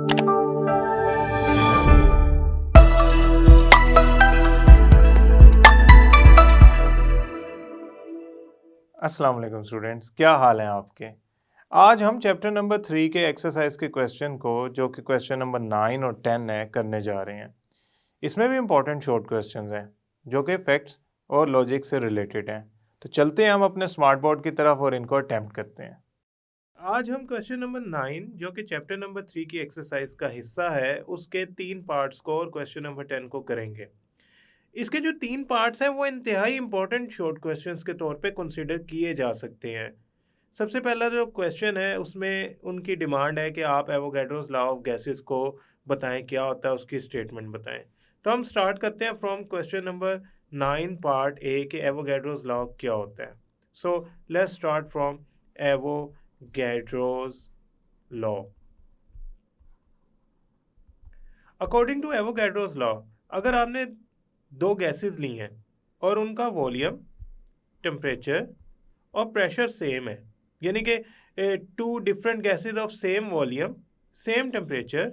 अस्सलाम वालेकुम स्टूडेंट्स, क्या हाल हैं आपके। आज हम चैप्टर नंबर 3 के एक्सरसाइज के क्वेश्चन को, जो कि क्वेश्चन नंबर 9 और 10 है, करने जा रहे हैं। इसमें भी इंपॉर्टेंट शॉर्ट क्वेश्चंस हैं जो कि फैक्ट्स और लॉजिक से रिलेटेड हैं। तो चलते हैं हम अपने स्मार्ट बोर्ड की तरफ और इनको अटेम्प्ट करते हैं। आज हम क्वेश्चन नंबर 9, जो कि चैप्टर नंबर 3 की एक्सरसाइज का हिस्सा है, उसके 3 पार्ट्स को और क्वेश्चन नंबर 10 को करेंगे। इसके जो 3 पार्ट्स हैं वो इंतहाई इंपॉर्टेंट शॉर्ट क्वेश्चंस के तौर पे कंसीडर किए जा सकते हैं। सबसे पहला जो क्वेश्चन है उसमें उनकी डिमांड है कि आप एवोगैड्रोस लॉ ऑफ गैसेस को बताएं, क्या होता है, उसकी स्टेटमेंट बताएं। तो हम स्टार्ट करते हैं from question number 9 part A कि एवोगैड्रोस लॉ क्या होता है। So let's start from Avogadro's law. According to Avogadro's law, अगर आपने दो गैसेस ली हैं और उनका वॉल्यूम, टेम्परेचर और प्रेशर सेम है, यानी कि two different gases of same volume, same temperature,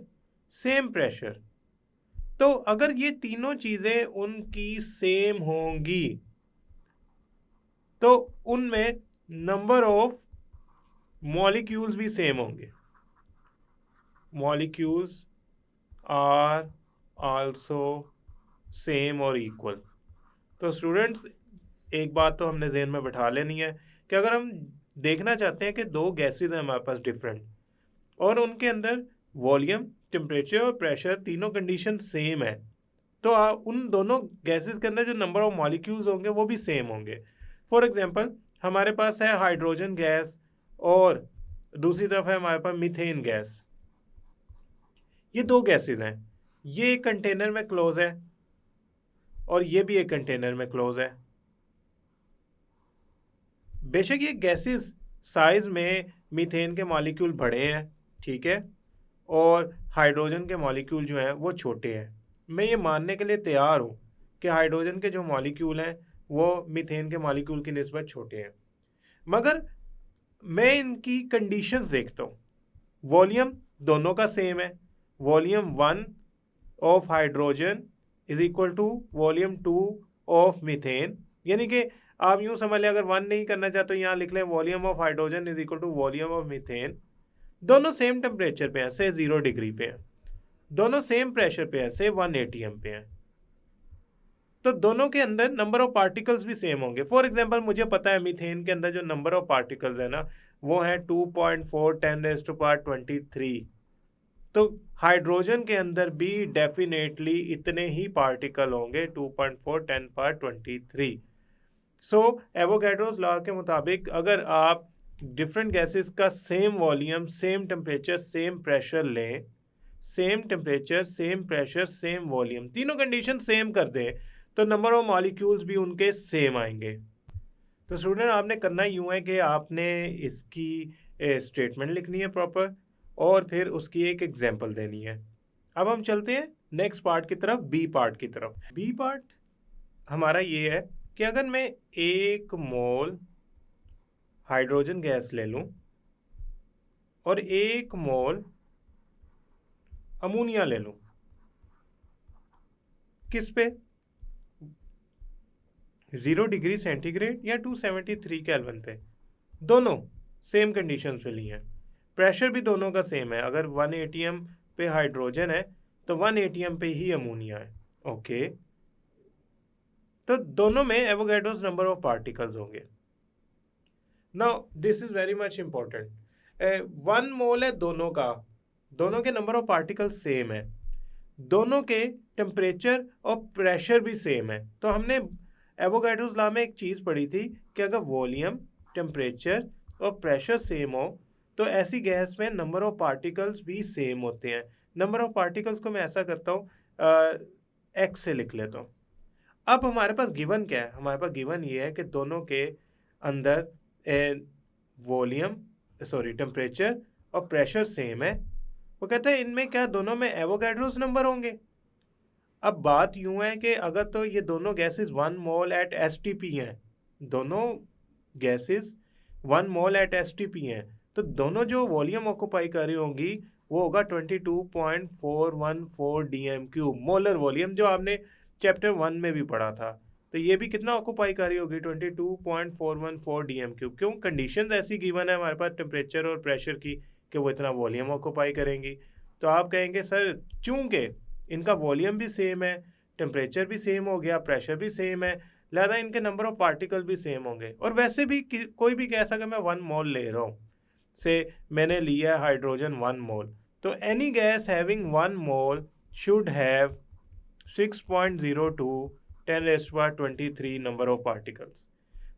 same pressure, तो अगर ये तीनों चीज़ें उनकी सेम होंगी तो उनमें नंबर ऑफ मॉलिक्यूल्स भी सेम होंगे। मॉलिक्यूल्स आर आल्सो सेम और इक्वल। तो स्टूडेंट्स, एक बात तो हमने जहन में बैठा लेनी है कि अगर हम देखना चाहते हैं कि दो गैसेस हैं हमारे पास डिफरेंट और उनके अंदर वॉल्यूम, टेम्परेचर और प्रेशर तीनों कंडीशन सेम है, तो उन दोनों गैसेस के अंदर जो नंबर ऑफ मॉलिक्यूल्स होंगे वो भी सेम होंगे। फॉर एग्जांपल, हमारे पास है हाइड्रोजन गैस और दूसरी तरफ है हमारे पास मीथेन गैस। ये दो गैसेस हैं, ये एक कंटेनर में क्लोज है और ये भी एक कंटेनर में क्लोज है। बेशक ये गैसेस साइज में मीथेन के मॉलिक्यूल बड़े हैं, ठीक है, और हाइड्रोजन के मॉलिक्यूल जो हैं वो छोटे हैं। मैं ये मानने के लिए तैयार हूँ कि हाइड्रोजन के जो मॉलिक्यूल हैं वो मीथेन के मॉलिक्यूल की निस्बत छोटे हैं, मगर मैं इनकी कंडीशंस देखता हूँ। वॉल्यूम दोनों का सेम है, volume 1 of hydrogen is equal to volume 2 of methane, यानी कि आप यूँ समझ लें, अगर 1 नहीं करना चाहते तो यहाँ लिख लें volume of hydrogen is equal to volume of methane. दोनों सेम टेम्परेचर पे हैं, से 0 डिग्री पे हैं, दोनों सेम प्रेशर पे हैं, से 1 atm पे हैं, तो दोनों के अंदर नंबर ऑफ पार्टिकल्स भी सेम होंगे। फॉर एग्जांपल, मुझे पता है मीथेन के अंदर जो नंबर ऑफ पार्टिकल्स है ना वो है 2.4 10⁻23, तो हाइड्रोजन के अंदर भी डेफिनेटली इतने ही पार्टिकल होंगे, 2.4 10⁻23। सो एवोगैड्रोस लॉ के मुताबिक अगर आप डिफरेंट गैसेस का same volume, same temperature, same pressure लें, same temperature, same pressure, same volume, तीनों कंडीशन सेम कर दें, तो नंबर ऑफ मॉलिक्यूल्स भी उनके सेम आएंगे। तो स्टूडेंट, आपने करना यूँ है कि आपने इसकी स्टेटमेंट लिखनी है प्रॉपर और फिर उसकी एक एग्जांपल देनी है। अब हम चलते हैं नेक्स्ट पार्ट की तरफ, बी पार्ट की तरफ। बी पार्ट हमारा ये है कि अगर मैं 1 मोल हाइड्रोजन गैस ले लूं और 1 मोल अमोनिया ले लूं, किस पे, 0 डिग्री सेंटीग्रेड या 273 केल्विन पे, दोनों सेम कंडीशंस पे ली हैं। प्रेशर भी दोनों का सेम है, अगर 1 atm पे हाइड्रोजन है तो 1 atm पे ही अमोनिया है। ओके, तो दोनों में एवोगैड्रोस नंबर ऑफ पार्टिकल्स होंगे। Now this is very much important. 1 मोल है दोनों का, दोनों के नंबर ऑफ पार्टिकल्स सेम है, दोनों के टेम्परेचर और प्रेशर भी सेम है। तो हमने एवोगैड्रोस लॉ में एक चीज़ पढ़ी थी कि अगर वॉल्यूम, टेम्परेचर और प्रेशर सेम हो तो ऐसी गैस में नंबर ऑफ पार्टिकल्स भी सेम होते हैं। नंबर ऑफ पार्टिकल्स को मैं ऐसा करता हूँ, एक्स से लिख लेता हूँ। अब हमारे पास गिवन क्या है, हमारे पास गिवन ये है कि दोनों के अंदर वॉल्यूम, टेम्परेचर और प्रेशर सेम है। वो कहता है इनमें क्या दोनों में एवोगैड्रोस नंबर होंगे। अब बात यूं है कि अगर तो ये दोनों गैसेस 1 मोल एट STP हैं, दोनों गैसेस 1 मोल एट STP हैं, तो दोनों जो वॉल्यूम ऑक्यूपाई कर रही होंगी वो होगा 22.414 dm³ मोलर वॉल्यूम, जो आपने चैप्टर 1 में भी पढ़ा था। तो ये भी कितना ऑक्यूपाई कर रही होगी, 22.414 dm³। क्यों? कंडीशंस ऐसी गिवन है हमारे पास टेम्परेचर और प्रेशर की कि वो इतना वॉल्यूम ऑक्यूपाई करेंगी। तो आप कहेंगे सर चूंकि इनका वॉल्यूम भी सेम है, टेम्परेचर भी सेम हो गया, प्रेशर भी सेम है, लिहाजा इनके नंबर ऑफ पार्टिकल भी सेम होंगे। और वैसे भी कोई भी गैस अगर मैं 1 मोल ले रहा हूँ, से मैंने लिया हाइड्रोजन 1 मोल, तो any gas having 1 mole should have 6.02 10⁻23 number of particles.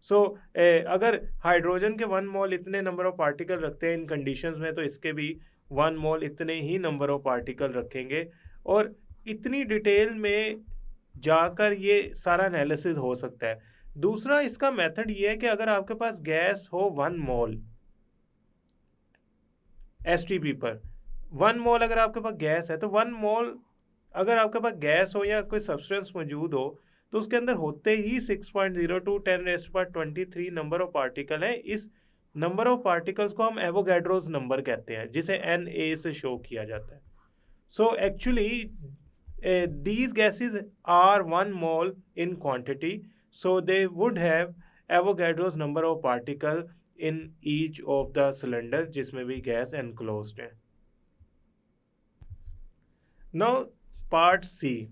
So अगर हाइड्रोजन के 1 मोल इतने नंबर ऑफ पार्टिकल रखते हैं इन कंडीशंस में, तो इसके भी 1 मोल इतने ही नंबर ऑफ पार्टिकल रखेंगे। और इतनी डिटेल में जाकर ये सारा एनालिसिस हो सकता है। दूसरा इसका मेथड ये है कि अगर आपके पास गैस हो 1 मोल एसटीपी पर, 1 मोल अगर आपके पास गैस है, तो 1 मोल अगर आपके पास गैस हो या कोई सब्सटेंस मौजूद हो, तो उसके अंदर होते ही 6.02 10⁻23 नंबर ऑफ पार्टिकल है। इस नंबर ऑफ पार्टिकल्स को हम एवोगैड्रोस नंबर कहते हैं, जिसे Na से शो किया जाता है। So actually these gases are 1 mole in quantity, so they would have Avogadro's number of particle in each of the cylinder जिसमें भी गैस enclosed है। Now part C,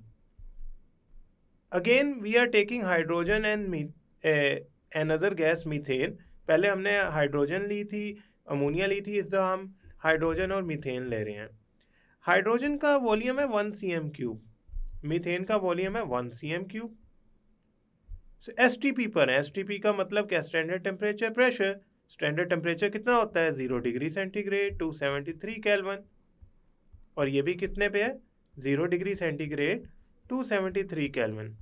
again we are taking hydrogen and another gas methane। पहले हमने hydrogen ली थी, ammonia ली थी, इस दफा हम हाइड्रोजन और मीथेन ले रहे हैं। हाइड्रोजन का वॉल्यूम है 1 cm³, मीथेन का वॉल्यूम है 1 cm³। एसटीपी पर है, एसटीपी का मतलब क्या? Standard temperature pressure. Standard temperature कितना होता है? 0 डिग्री सेंटीग्रेड, 273 केल्विन। और ये भी कितने पे है? 0 degree centigrade, 273 kelvin.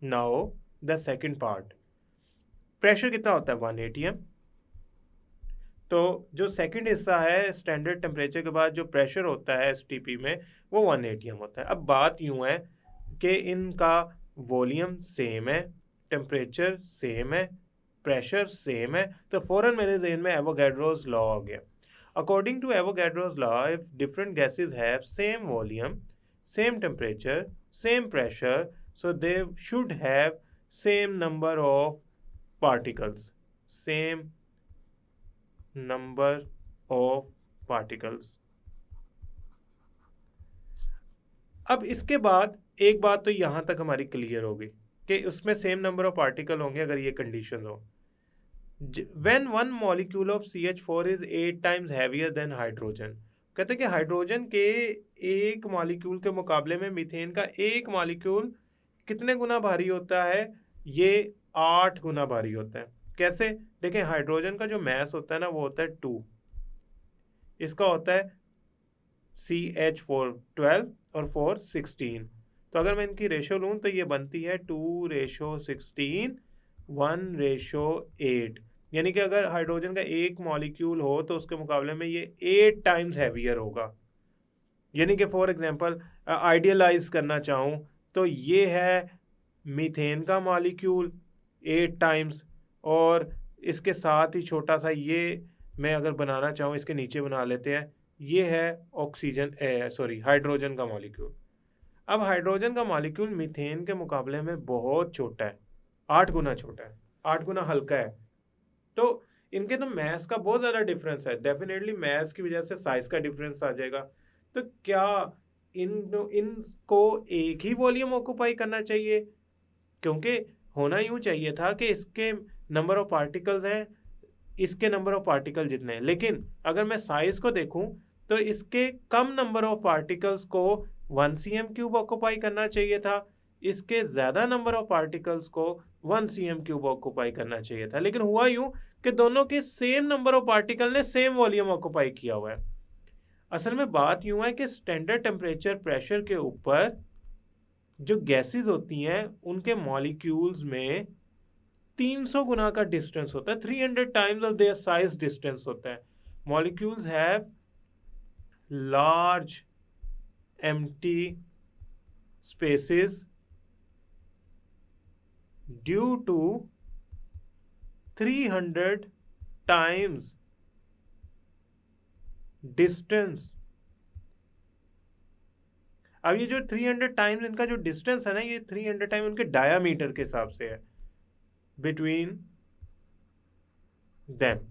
Now the second part, pressure कितना होता है? 1 atm। तो जो सेकंड हिस्सा है स्टैंडर्ड टेम्परेचर के बाद जो प्रेशर होता है एसटीपी में, वो 1 atm होता है। अब बात यूँ है कि इनका वॉल्यूम सेम है, टेम्परेचर सेम है, प्रेशर सेम है, तो फ़ौरन मेरे जहन में एवोगैड्रोस लॉ आ गया। According to Avogadro's law, if different gases have same volume, same temperature, same pressure, so they should have same number of particles, same number of particles। अब इसके बाद एक बात तो यहाँ तक हमारी क्लियर हो गई कि उसमें सेम नंबर ऑफ पार्टिकल होंगे अगर ये कंडीशन हो। When 1 molecule of CH4 is 8 times heavier than hydrogen, कहते हैं कि हाइड्रोजन के एक मॉलिक्यूल के मुकाबले में मीथेन का एक मॉलिक्यूल कितने गुना भारी होता है? ये 8 गुना भारी होता है। कैसे? देखें, हाइड्रोजन का जो मास होता है ना, वो होता है 2, इसका होता है CH4 12 और 4 16। तो अगर मैं इनकी रेशो लूँ तो ये बनती है 2:16 1:8। यानी कि अगर हाइड्रोजन का एक मॉलिक्यूल हो तो उसके मुकाबले में ये 8 टाइम्स हैवियर होगा। यानी कि फॉर एग्जांपल आइडियलाइज करना चाहूँ तो ये है मीथेन का मॉलिक्यूल 8 टाइम्स, और इसके साथ ही छोटा सा ये मैं अगर बनाना चाहूँ, इसके नीचे बना लेते हैं, ये है ऑक्सीजन हाइड्रोजन का मॉलिक्यूल। अब हाइड्रोजन का मॉलिक्यूल मीथेन के मुकाबले में बहुत छोटा है, 8 गुना छोटा है, 8 गुना हल्का है। तो इनके तो मैस का बहुत ज़्यादा डिफरेंस है। डेफिनेटली मैस की वजह से साइज़ का डिफरेंस आ जाएगा। तो क्या इनको एक ही वॉल्यूम ऑक्यूपाई करना चाहिए? क्योंकि होना यूँ चाहिए था कि इसके नंबर ऑफ पार्टिकल्स हैं इसके नंबर ऑफ पार्टिकल जितने हैं, लेकिन अगर मैं साइज़ को देखूं तो इसके कम नंबर ऑफ पार्टिकल्स को 1 cm³ ऑक्यूपाई करना चाहिए था, इसके ज़्यादा नंबर ऑफ पार्टिकल्स को 1 cm³ ऑक्यूपाई करना चाहिए था। लेकिन हुआ यूँ कि दोनों के सेम नंबर ऑफ पार्टिकल ने सेम वॉल्यूम ऑक्यूपाई किया हुआ है। असल में बात यूँ है कि स्टैंडर्ड टेम्परेचर प्रेशर के ऊपर जो गैसेस होती हैं उनके मॉलिक्यूल्स में 300 गुना का डिस्टेंस होता है, 300 times of their size distance होता है। Molecules have large empty spaces due to 300 times distance अब ये जो 300 टाइम्स इनका जो डिस्टेंस है ना, ये 300 टाइम उनके डायामीटर के हिसाब से है बिटवीन देम।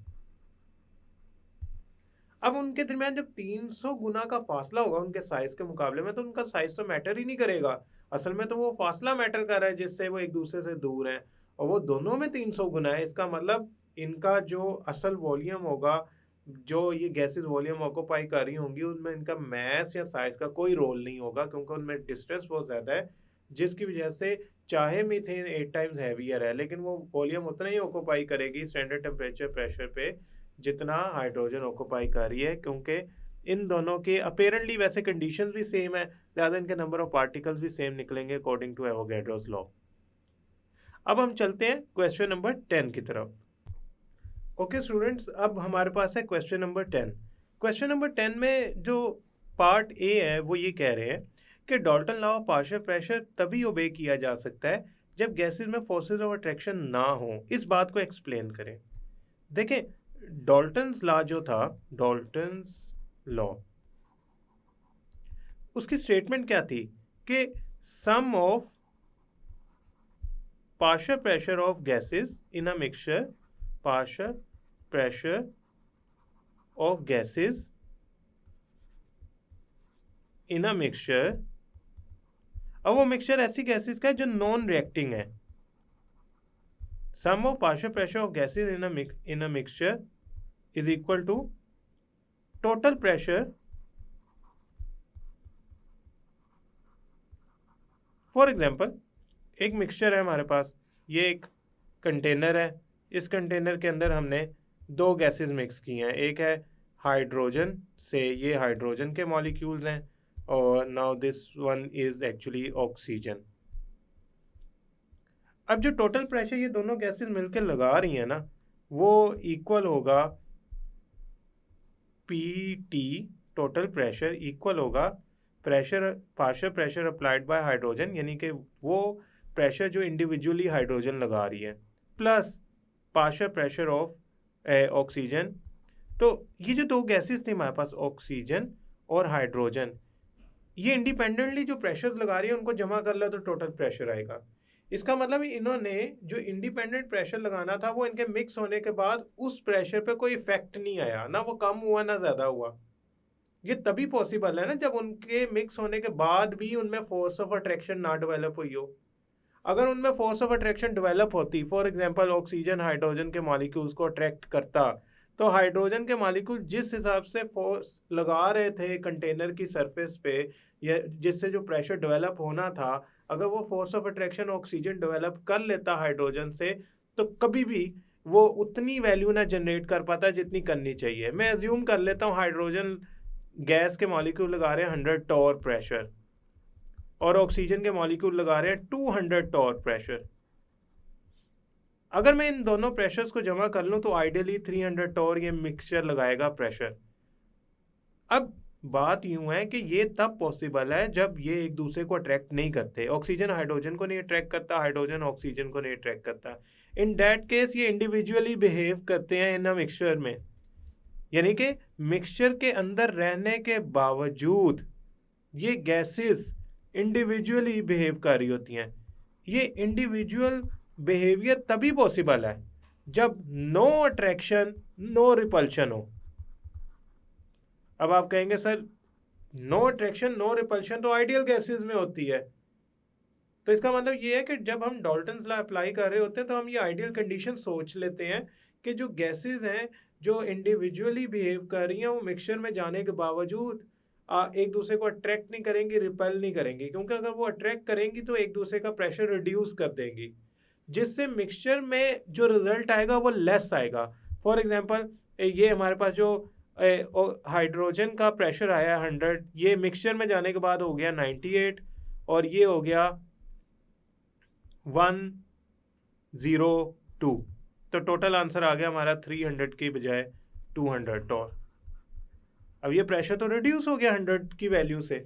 अब उनके दरमियान जब 300 गुना का फासला होगा उनके साइज के मुकाबले में, तो उनका साइज तो मैटर ही नहीं करेगा। असल में तो वो फासला मैटर कर रहा है जिससे वो एक दूसरे से दूर हैं, और वो दोनों में 300 गुना है। इसका मतलब इनका जो असल वॉल्यूम होगा, जो ये गैसेस वॉल्यूम ऑक्यूपाई कर रही होंगी, उनमें इनका मैस या साइज का कोई रोल नहीं होगा, क्योंकि उनमें डिस्टेंस बहुत ज़्यादा है, जिसकी वजह से चाहे मीथेन 8 टाइम्स हैवियर है, लेकिन वो वॉल्यूम उतना ही ऑक्यूपाई करेगी स्टैंडर्ड टेम्परेचर प्रेशर पे जितना हाइड्रोजन ऑक्यूपाई कर रही है, क्योंकि इन दोनों के अपेरेंटली वैसे कंडीशंस भी सेम है, लिहाजा इनके नंबर ऑफ पार्टिकल्स भी सेम निकलेंगे अकॉर्डिंग टू एवोगैड्रोस लॉ। अब हम चलते हैं क्वेश्चन नंबर 10 की तरफ। ओके स्टूडेंट्स, अब हमारे पास है क्वेश्चन नंबर 10। क्वेश्चन नंबर 10 में जो पार्ट ए है वो ये कह रहे हैं कि Dalton law of partial pressure तभी ओबे किया जा सकता है जब गैसेस में फोर्सेस ऑफ अट्रैक्शन ना हो। इस बात को एक्सप्लेन करें। देखें, डाल्टन्स लॉ जो था, डाल्टन्स लॉ, उसकी स्टेटमेंट क्या थी कि sum of partial pressure of gases in a mixture, partial pressure of gases in a mixture. अब वो मिक्सचर ऐसी गैसेस का है जो नॉन रिएक्टिंग है। Sum of partial pressure of gases in a mixture is equal to total pressure for example, एक mixture है हमारे पास, ये एक कंटेनर है, इस कंटेनर के अंदर हमने दो गैसेस मिक्स की हैं, एक है हाइड्रोजन से, ये हाइड्रोजन के मॉलिक्यूल्स हैं, और now this one is actually oxygen. अब जो टोटल प्रेशर ये दोनों गैसेस मिलकर लगा रही हैं ना, वो इक्वल होगा PT, टोटल प्रेशर इक्वल होगा pressure, partial pressure applied by hydrogen, यानी कि वो प्रेशर जो इंडिविजुअली हाइड्रोजन लगा रही है, plus partial pressure of oxygen. तो ये जो दो गैसेस थी हमारे पास, ऑक्सीजन और हाइड्रोजन, ये इंडिपेंडेंटली जो प्रेशर्स लगा रही है उनको जमा कर लो तो टोटल प्रेशर आएगा। इसका मतलब इन्होंने जो इंडिपेंडेंट प्रेशर लगाना था वो इनके मिक्स होने के बाद उस प्रेशर पे कोई इफेक्ट नहीं आया, ना वो कम हुआ ना ज़्यादा हुआ। ये तभी पॉसिबल है ना जब उनके मिक्स होने के बाद भी उनमें फोर्स ऑफ अट्रैक्शन ना डेवलप हुई हो। अगर उनमें फोर्स ऑफ अट्रैक्शन डेवलप होती, फॉर एग्जांपल ऑक्सीजन हाइड्रोजन के मॉलिक्यूल्स को अट्रैक्ट करता, तो हाइड्रोजन के मॉलिक्यूल जिस हिसाब से फोर्स लगा रहे थे कंटेनर की सरफेस पे, या जिससे जो प्रेशर डेवलप होना था, अगर वो force of attraction oxygen develop कर लेता हाइड्रोजन से, तो कभी भी वो उतनी वैल्यू ना जनरेट कर पाता जितनी करनी चाहिए। मैं अज्यूम कर लेता हूँ हाइड्रोजन गैस के मॉलिक्यूल लगा रहे हैं 100 टॉर प्रेशर, और ऑक्सीजन के मॉलिक्यूल लगा रहे हैं 200 टॉर प्रेशर। अगर मैं इन दोनों प्रेशर्स को जमा कर लूँ तो आइडियली 300 टॉर ये मिक्सचर लगाएगा प्रेशर। अब बात यूं है कि ये तब पॉसिबल है जब ये एक दूसरे को अट्रैक्ट नहीं करते, ऑक्सीजन हाइड्रोजन को नहीं अट्रैक्ट करता, हाइड्रोजन ऑक्सीजन को नहीं अट्रैक्ट करता। इन दैट केस ये इंडिविजुअली बिहेव करते हैं इन अ मिक्सचर में, यानी कि मिक्सचर के अंदर रहने के बावजूद ये गैसेस इंडिविजुअली बिहेव कर रही होती हैं। ये इंडिविजुअल बिहेवियर तभी पॉसिबल है जब नो अट्रैक्शन नो रिपल्शन हो। अब आप कहेंगे sir no attraction no repulsion तो आइडियल गैसेस में होती है, तो इसका मतलब ये है कि जब हम डाल्टन्स लॉ अप्लाई कर रहे होते हैं तो हम ये आइडियल कंडीशन सोच लेते हैं कि जो गैसेस हैं जो इंडिविजुअली बिहेव कर रही हैं वो मिक्सचर में जाने के बावजूद एक दूसरे को अट्रैक्ट नहीं करेंगी, रिपेल नहीं करेंगी, क्योंकि अगर वो अट्रैक्ट करेंगी तो एक दूसरे का प्रेशर रिड्यूस कर देंगी, जिससे मिक्सचर में जो रिजल्ट आएगा वो लेस आएगा। फॉर एग्जांपल, ये हमारे पास जो हाइड्रोजन का प्रेशर आया 100, ये मिक्सचर में जाने के बाद हो गया 98, और ये हो गया 102, तो टोटल आंसर आ गया हमारा 300 की बजाय 200 टॉर। अब ये प्रेशर तो रिड्यूस हो गया 100 की वैल्यू से,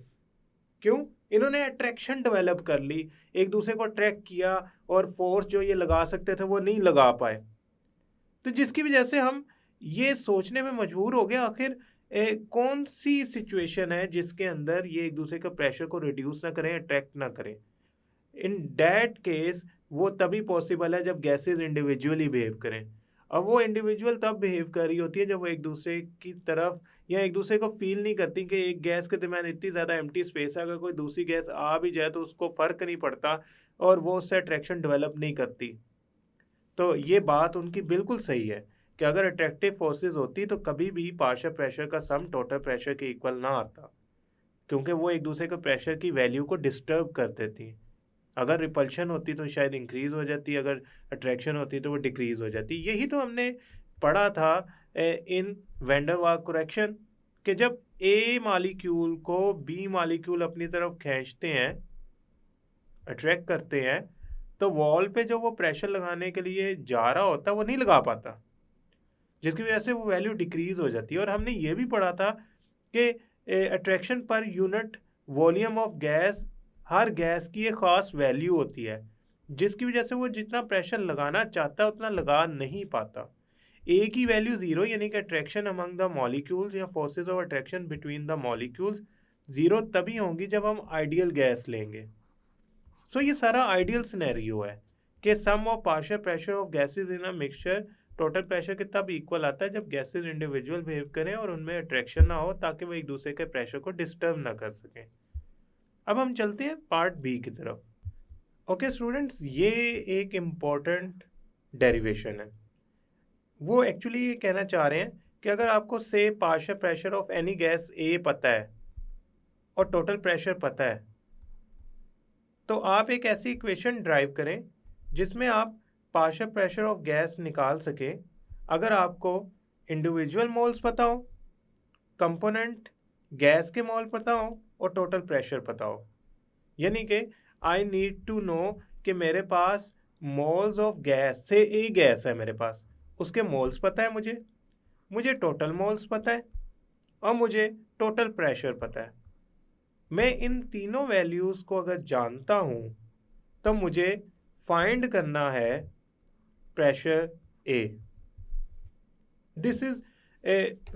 क्यों? इन्होंने अट्रैक्शन डेवलप कर ली, एक दूसरे को अट्रैक्ट किया, और फोर्स जो ये लगा सकते थे वो नहीं लगा पाए, तो जिसकी वजह से हम ये सोचने में मजबूर हो गए आखिर कौन सी सिचुएशन है जिसके अंदर ये एक दूसरे के प्रेशर को रिड्यूस ना करें, अट्रैक्ट ना करें? इन दैट केस वो तभी पॉसिबल है जब गैसेस इंडिविजुअली बिहेव करें। अब वो इंडिविजुअल तब बिहेव कर रही होती है जब वो एक दूसरे की तरफ या एक दूसरे को फील नहीं करती कि एक गैस के दरमियान इतनी ज़्यादा एम्प्टी स्पेस है, अगर कोई दूसरी गैस आ भी जाए तो उसको फ़र्क नहीं पड़ता और वो उससे अट्रैक्शन डेवलप नहीं करती। तो ये बात उनकी बिल्कुल सही है कि अगर अट्रैक्टिव फोर्सेस होती तो कभी भी पार्शियल प्रेशर का सम टोटल प्रेशर के इक्वल ना आता, क्योंकि वो एक दूसरे के प्रेशर की वैल्यू को डिस्टर्ब कर देती। अगर रिपल्शन होती तो शायद इंक्रीज़ हो जाती, अगर अट्रैक्शन होती तो वो डिक्रीज़ हो जाती। यही तो हमने पढ़ा था इन वैन डर वाल्स करेक्शन कि जब ए मॉलिक्यूल को बी मॉलिक्यूल अपनी तरफ खींचते हैं, अट्रैक्ट करते हैं, तो वॉल पे जो वो प्रेशर लगाने के लिए जा रहा होता वो नहीं लगा पाता, जिसकी वजह से वो वैल्यू डिक्रीज़ हो जाती है। और हमने ये भी पढ़ा था कि attraction per unit volume of gas, her gas की एक ख़ास वैल्यू होती है, जिसकी वजह से वो जितना प्रेशर लगाना चाहता है उतना लगा नहीं पाता। ए की वैल्यू ज़ीरो, यानी कि अट्रैक्शन अमंग द मॉलिक्यूल्स या forces of attraction between the molecules zero तभी होंगी जब हम आइडियल गैस लेंगे। सो ये सारा आइडियल सिनेरियो है कि sum of partial pressure of gases in a mixture total pressure के तब इक्वल आता है जब गैसेस इंडिविजुअल बिहेव करें और उनमें अट्रैक्शन ना हो, ताकि वो एक दूसरे के प्रेशर को डिस्टर्ब ना कर सकें। अब हम चलते हैं पार्ट बी की तरफ। ओके स्टूडेंट्स, ये एक इम्पॉर्टेंट डेरिवेशन है। वो एक्चुअली ये कहना चाह रहे हैं कि अगर आपको से partial pressure of any gas A पता है और टोटल प्रेशर पता है, तो आप एक ऐसी इक्वेशन ड्राइव करें जिसमें आप पार्शियल प्रेशर ऑफ गैस निकाल सकें अगर आपको इंडिविजुअल मोल्स पता हो, कंपोनेंट गैस के मोल पता हो और टोटल प्रेशर पता हो। यानी कि आई नीड टू नो कि मेरे पास मोल्स ऑफ गैस, से ए गैस है मेरे पास, उसके मोल्स पता है मुझे टोटल मोल्स पता है और मुझे टोटल प्रेशर पता है। मैं इन तीनों वैल्यूज़ को अगर जानता हूँ तो मुझे फाइंड करना है pressure A. This is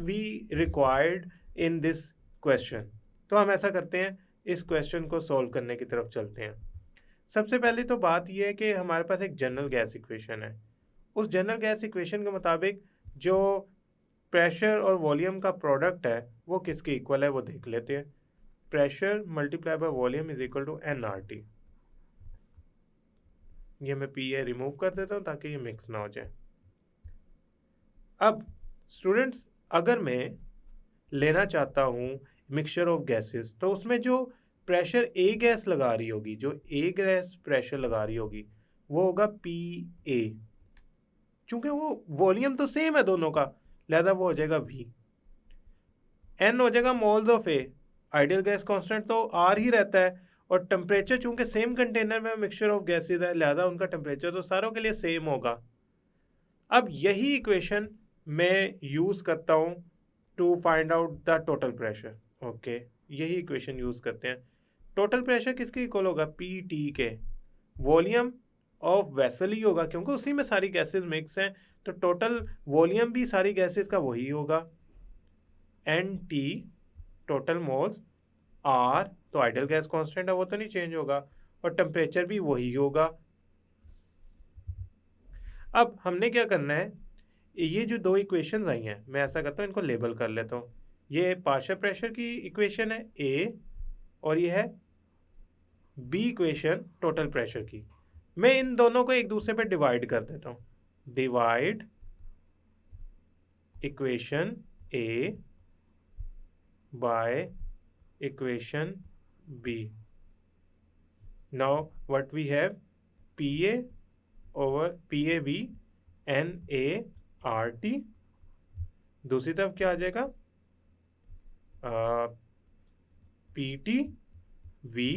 we required in this question. तो हम ऐसा करते हैं, इस क्वेश्चन को सॉल्व करने की तरफ चलते हैं। सबसे पहले तो बात यह है कि हमारे पास एक जनरल गैस इक्वेशन है। उस जनरल गैस इक्वेशन के मुताबिक जो प्रेशर और वॉल्यूम का प्रोडक्ट है वो किसके इक्वल है वो देख लेते हैं। Pressure multiply by volume is equal to N R T. ये मैं पी ए रिमूव कर देता हूँ ताकि ये मिक्स ना हो जाए। अब स्टूडेंट्स, अगर मैं लेना चाहता हूँ मिक्सचर ऑफ गैसेस, तो उसमें जो प्रेशर ए गैस लगा रही होगी, जो ए गैस प्रेशर लगा रही होगी, वो होगा पी ए। चूँकि वो वॉल्यूम तो सेम है दोनों का, लिहाजा वो हो जाएगा वी। एन हो जाएगा moles of A, ideal gas constant तो आर ही रहता है, और टेम्परेचर चूँकि सेम कंटेनर में मिक्सचर ऑफ गैसेस है, लिहाजा उनका टेम्परेचर तो सारों के लिए सेम होगा। अब यही इक्वेशन मैं यूज़ करता हूँ to find out the total pressure. Okay, यही इक्वेशन यूज़ करते हैं। टोटल प्रेशर किसके इक्वल होगा? पी टी के। वॉल्यूम ऑफ वेसल ही होगा क्योंकि उसी में सारी गैसेस मिक्स हैं, तो टोटल वॉल्यूम भी सारी गैसेस का वही होगा। N T total moles, R तो आइडियल गैस कांस्टेंट है, वो तो नहीं चेंज होगा, और टेम्परेचर भी वही होगा। अब हमने क्या करना है, ये जो दो इक्वेशंस आई हैं, मैं ऐसा करता हूँ इनको लेबल कर लेता हूँ। ये पार्शियल प्रेशर की इक्वेशन है ए, और ये है बी इक्वेशन टोटल प्रेशर की। मैं इन दोनों को एक दूसरे पे डिवाइड कर देता हूँ। Divide equation A by equation B. Now what we have, P A over P A V N A R T. दूसरी तरफ क्या आ जाएगा, P T V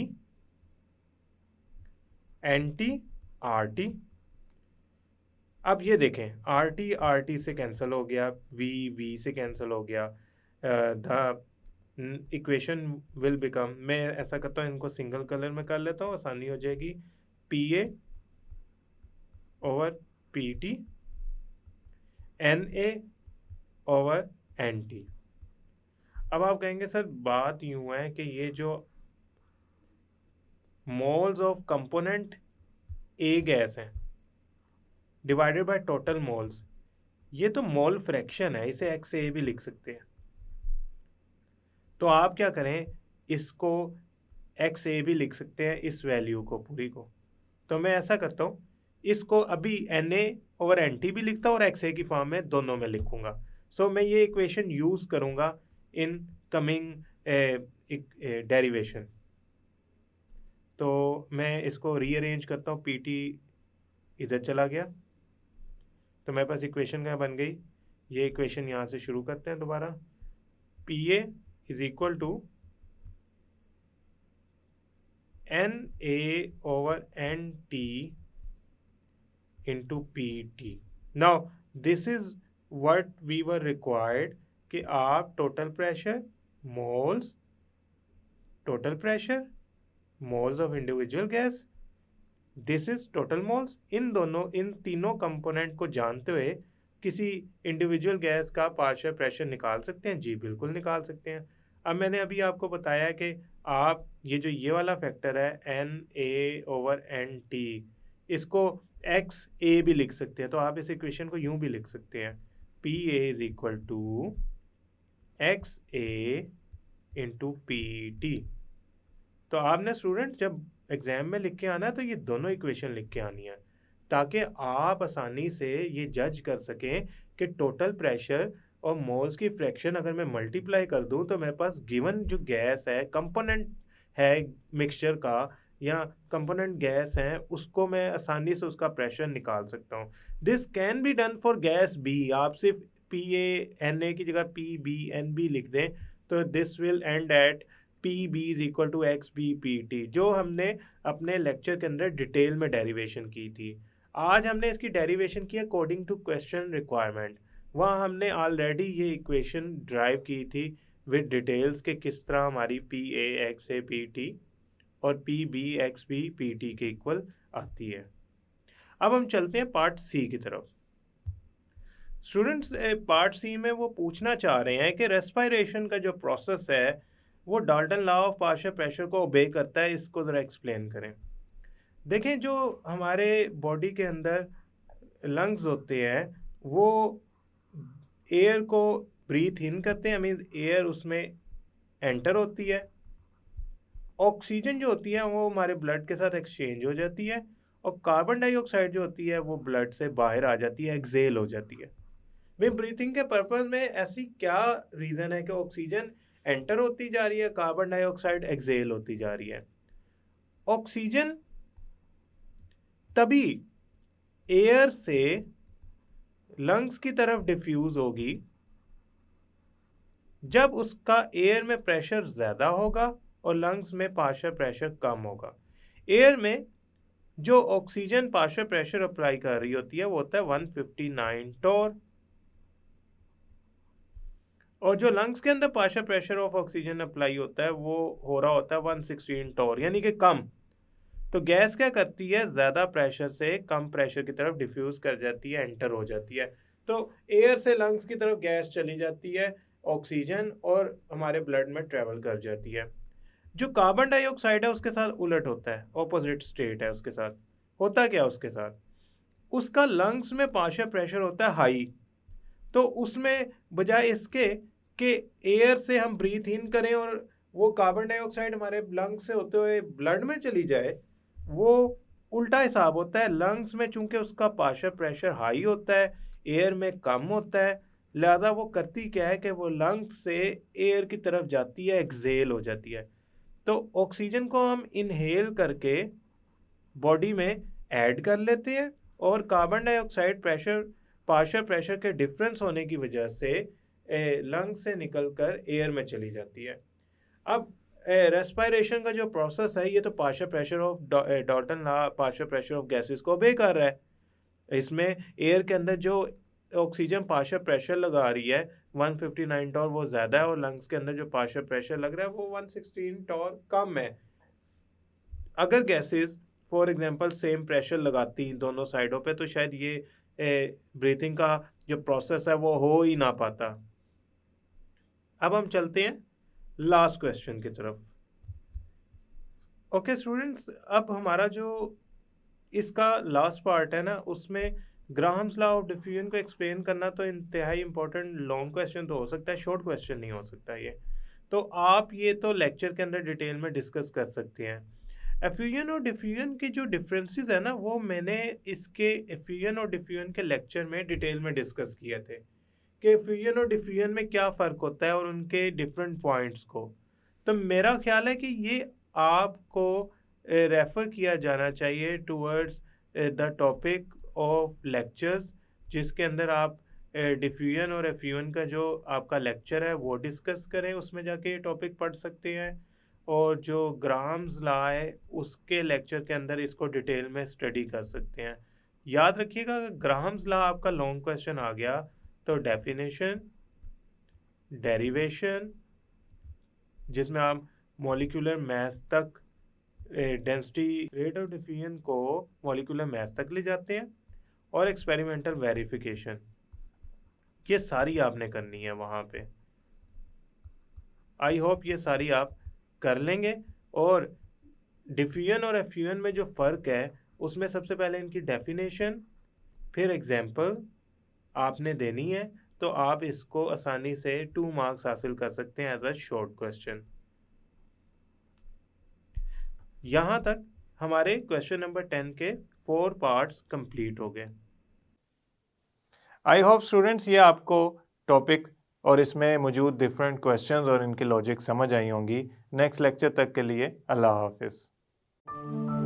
N T R T. अब ये देखें, आर टी से कैंसिल हो गया, वी से कैंसिल हो गया, द इक्वेशन विल बिकम, मैं ऐसा करता हूँ इनको सिंगल कलर में कर लेता हूँ, आसानी हो जाएगी। P A over P T N A over N T. अब आप कहेंगे सर बात यूं है कि ये जो moles of component A gas है डिवाइडेड बाय टोटल मोल्स, ये तो मोल फ्रैक्शन है, इसे एक्स ए भी लिख सकते हैं। तो आप क्या करें, इसको एक्स ए भी लिख सकते हैं, इस वैल्यू को पूरी को। तो मैं ऐसा करता हूँ, इसको अभी N A over N T भी लिखता हूँ और एक्स ए की फॉर्म में दोनों में लिखूंगा। सो मैं ये इक्वेशन यूज़ करूँगा इन कमिंग डेरिवेशन। तो मैं इसको रीअरेंज करता हूँ, पी टी इधर चला गया, तो मेरे पास इक्वेशन क्या बन गई, ये इक्वेशन यहाँ से शुरू करते हैं दोबारा। P A is equal to N A over N T into P T. Now this is what we were required कि आप total pressure moles, total pressure moles of individual gas, this is total moles, इन तीनों component को जानते हुए किसी individual gas का partial pressure निकाल सकते हैं। जी बिल्कुल निकाल सकते हैं। अब मैंने अभी आपको बताया कि आप ये वाला फैक्टर है N A over N T, इसको एक्स ए भी लिख सकते हैं। तो आप इस इक्वेशन को यूं भी लिख सकते हैं, P A is equal to X A into P T. तो आपने स्टूडेंट जब एग्जाम में लिख के आना है तो ये दोनों इक्वेशन लिख के आनी है, ताकि आप आसानी से ये जज कर सकें कि टोटल प्रेशर और मोल्स की फ्रैक्शन अगर मैं मल्टीप्लाई कर दूं तो मेरे पास गिवन जो गैस है, कंपोनेंट है मिक्सचर का या कंपोनेंट गैस है, उसको मैं आसानी से उसका प्रेशर निकाल सकता हूँ। This can be done for gas B. आप सिर्फ पी ए एन ए की जगह पी बी एन बी लिख दें तो this will end at P B is equal to X B P T, जो हमने अपने लेक्चर के अंदर डिटेल में डेरिवेशन की थी। आज हमने इसकी डेरिवेशन की अकॉर्डिंग टू क्वेश्चन रिक्वायरमेंट। वहाँ हमने ऑलरेडी ये इक्वेशन ड्राइव की थी विद डिटेल्स के किस तरह हमारी P A X A P T और P B X B P T के इक्वल आती है। अब हम चलते हैं पार्ट सी की तरफ। स्टूडेंट्स पार्ट सी में वो पूछना चाह रहे हैं कि रेस्पिरेशन का जो प्रोसेस है वो Dalton law of partial pressure को ओबे करता है, इसको ज़रा एक्सप्लेन करें। देखें, जो हमारे बॉडी के अंदर लंग्स होते हैं वो एयर को ब्रीथ इन करते हैं, मीन्स एयर उसमें एंटर होती है, ऑक्सीजन जो होती है वो हमारे ब्लड के साथ एक्सचेंज हो जाती है, और कार्बन डाइऑक्साइड जो होती है वो ब्लड से बाहर आ जाती है, एक्सेल हो जाती है। भाई ब्रीथिंग के पर्पज़ में ऐसी क्या रीज़न है कि ऑक्सीजन एंटर होती जा रही है, कार्बन डाइऑक्साइड एक्सेल होती जा रही है? ऑक्सीजन तभी एयर से लंग्स की तरफ डिफ्यूज होगी जब उसका एयर में प्रेशर ज़्यादा होगा और लंग्स में पार्शियल प्रेशर कम होगा। एयर में जो ऑक्सीजन पार्शियल प्रेशर अप्लाई कर रही होती है वो होता है 159 टोर, और जो लंग्स के अंदर partial pressure of oxygen apply होता है वो हो रहा होता है 116 टोर, यानी कि कम। तो गैस क्या करती है, ज़्यादा प्रेशर से कम प्रेशर की तरफ डिफ्यूज कर जाती है, एंटर हो जाती है। तो एयर से लंग्स की तरफ गैस चली जाती है, ऑक्सीजन, और हमारे ब्लड में ट्रेवल कर जाती है। जो कार्बन डाइऑक्साइड है उसके साथ उलट होता है, ऑपोजिट स्टेट है उसके साथ। होता क्या उसके साथ, उसका लंग्स में पार्शियल प्रेशर होता है हाई, तो उसमें बजाय इसके कि एयर से हम ब्रीथ इन करें और वो कार्बन डाइऑक्साइड हमारे लंग्स से होते हुए ब्लड में चली जाए, वो उल्टा हिसाब होता है। लंग्स में चूंकि उसका पार्शियल प्रेशर हाई होता है, एयर में कम होता है, लिहाजा वो करती क्या है कि वो लंग्स से एयर की तरफ जाती है, एक्सेल हो जाती है। तो ऑक्सीजन को हम इनहेल करके बॉडी में ऐड कर लेते हैं, और carbon dioxide pressure partial pressure के डिफरेंस होने की वजह से लंग्स से निकलकर एयर में चली जाती है। अब रेस्पिरेशन का जो प्रोसेस है ये तो partial pressure of Dalton law partial pressure of gases को ओबे कर रहा है। इसमें एयर के अंदर जो ऑक्सीजन पार्शियल प्रेशर लगा रही है 159 टॉर वो ज़्यादा है, और लंग्स के अंदर जो पार्शियल प्रेशर लग रहा है वो 116 टॉर कम है। अगर gases for example same pressure लगाती दोनों साइडों पे तो शायद ये ब्रीथिंग का जो प्रोसेस है वो हो ही ना पाता। अब हम चलते हैं लास्ट क्वेश्चन की तरफ। ओके स्टूडेंट्स, अब हमारा जो इसका लास्ट पार्ट है ना, उसमें ग्राहम्स लॉ ऑफ डिफ्यूजन को एक्सप्लेन करना तो इंतहाई इंपॉर्टेंट लॉन्ग क्वेश्चन तो हो सकता है, शॉर्ट क्वेश्चन नहीं हो सकता ये। तो आप ये तो लेक्चर के अंदर डिटेल में डिस्कस कर सकते हैं। एफ्यूजन और डिफ्यूजन की जो डिफरेंसेस है ना, वो मैंने इसके एफ्यूजन और डिफ्यूजन के लेक्चर में डिटेल में डिस्कस किए थे कि फ्यूजन और डिफ्यूजन में क्या फ़र्क होता है और उनके डिफरेंट पॉइंट्स को। तो मेरा ख्याल है कि ये आपको रेफ़र किया जाना चाहिए towards the topic of lectures, जिसके अंदर आप डिफ्यूजन और एफ्यूजन का जो आपका लेक्चर है वो डिस्कस करें, उसमें जाके ये टॉपिक पढ़ सकते हैं। और जो ग्राहम्स लॉ है उसके लेक्चर के अंदर इसको डिटेल में स्टडी कर सकते हैं। याद रखिएगा, अगर ग्राहम्स लॉ आपका लॉन्ग क्वेश्चन आ गया तो डेफिनेशन, डेरिवेशन, जिसमें आप मॉलिक्यूलर मास तक डेंसिटी रेट ऑफ डिफ्यूजन को मॉलिक्यूलर मास तक ले जाते हैं, और एक्सपेरिमेंटल वेरिफिकेशन, ये सारी आपने करनी है वहाँ पे। आई होप ये सारी आप कर लेंगे। और डिफ्यूजन और एफ्यूजन में जो फ़र्क है उसमें सबसे पहले इनकी डेफिनेशन, फिर एग्जांपल आपने देनी है, तो आप इसको आसानी से 2 मार्क्स हासिल कर सकते हैं एज अ शॉर्ट क्वेश्चन। यहाँ तक हमारे क्वेश्चन नंबर 10 के 4 पार्ट्स कंप्लीट हो गए। आई होप स्टूडेंट्स ये आपको टॉपिक और इसमें मौजूद डिफरेंट क्वेश्चंस और इनके लॉजिक समझ आई होंगी। नेक्स्ट लेक्चर तक के लिए अल्लाह हाफिज़।